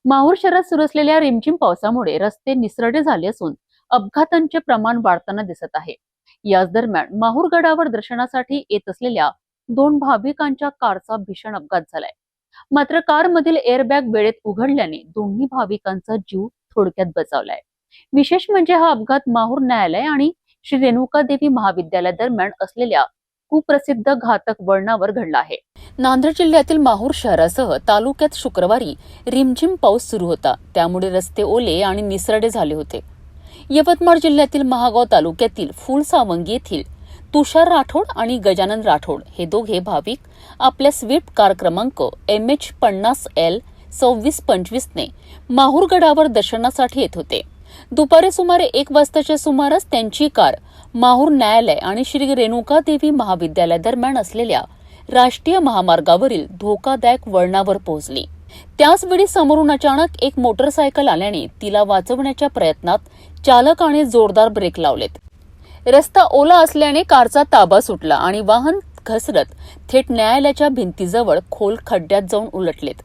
माहूर शहरात सुरू असलेल्या रिमझिम पावसामुळे रस्ते निसरडे झाले असून अपघातांचे प्रमाण वाढताना दिसत आहे। याच दरम्यान माहूर गडावर दर्शनासाठी येत असलेल्या दोन भाविकांच्या कारचा भीषण अपघात झालाय। मात्र कारमधील एअरबॅग वेळेत उघडल्याने दोन्ही भाविकांचा जीव थोडक्यात बचावलाय। विशेष म्हणजे हा अपघात माहूर न्यायालय आणि श्री रेणुका देवी महाविद्यालय दरम्यान असलेल्या कुप्रसिद्ध घातक वळणावर घडला आहे। नांदेड जिल्ह्यातील माहूर शहरासह तालुक्यात शुक्रवारी रिमझिम पाऊस सुरू होता, त्यामुळे रस्ते ओले आणि निसरडे झाले होते। यवतमाळ जिल्ह्यातील महागाव तालुक्यातील फुलसावंगी येथील तुषार राठोड आणि गजानन राठोड हे दोघे भाविक आपल्या स्विफ्ट कार क्रमांक MH50L 2625 ने माहूर गडावर दर्शनासाठी येत होते। दुपारी सुमारे 1 वाजताच्या सुमारास त्यांची कार माहूर न्यायालय आणि श्री रेणुका देवी महाविद्यालय दरम्यान असलेल्या राष्ट्रीय महामार्गावरील धोकादायक वळणावर पोहोचली। त्याचवेळी समोरून अचानक एक मोटरसायकल आल्याने तिला वाचवण्याच्या प्रयत्नात चालकाने जोरदार ब्रेक लावलेत। रस्ता ओला असल्याने कारचा ताबा सुटला आणि वाहन घसरत थेट न्यायालयाच्या भिंतीजवळ खोल खड्ड्यात जाऊन उलटलेत।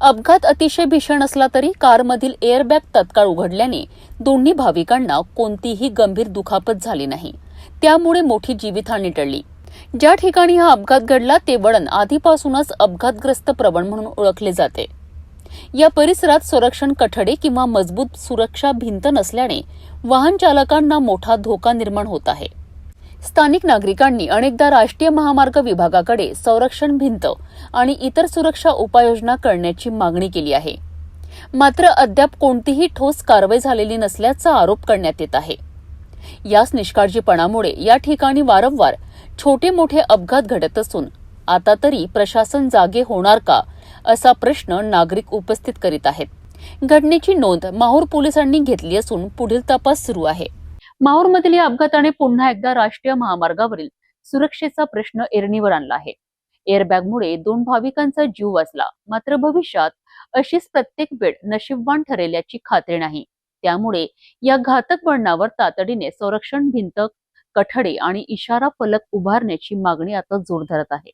अपघात अतिशय भीषण असला तरी कारमधील एअरबॅग तत्काळ उघडल्याने दोन्ही भाविकांना कोणतीही गंभीर दुखापत झाली नाही, त्यामुळे मोठी जीवितहानी टळली। ज्या ठिकाणी हा अपघात घडला ते वळण आधीपासूनच अपघातग्रस्त प्रवण म्हणून ओळखले जाते। या परिसरात संरक्षण कठडे किंवा मजबूत सुरक्षा भिंत नसल्याने वाहन चालकांना मोठा धोका निर्माण होत आहे। स्थानिक नागरिकांनी अनेकदा राष्ट्रीय महामार्ग विभागाकडे संरक्षण भिंत आणि इतर सुरक्षा उपाययोजना करण्याची मागणी केली आहे, मात्र अद्याप कोणतीही ठोस कारवाई झालेली नसल्याचा आरोप करण्यात येत आहे। याच निष्काळजीपणामुळे या ठिकाणी वारंवार छोटे मोठे अपघात घडत असून आता तरी प्रशासन जागे होणार का असा प्रश्न नागरिक उपस्थित करीत आहेत। घटनेची नोंद माहूर पोलिसांनी घेतली असून पुढील तपास सुरू आहे। माहूरमधील या अपघाताने पुन्हा एकदा राष्ट्रीय महामार्गावरील सुरक्षेचा प्रश्न ऐरणीवर आणला आहे। एअरबॅगमुळे 2 भाविकांचा जीव वाचला, मात्र भविष्यात अशीच प्रत्येक वेळ नशीबवान ठरेल याची खात्री नाही। त्यामुळे या घातक वळणावर तातडीने संरक्षण भिंत, कठडे आणि इशारा फलक उभारण्याची मागणी आता जोर धरत आहे।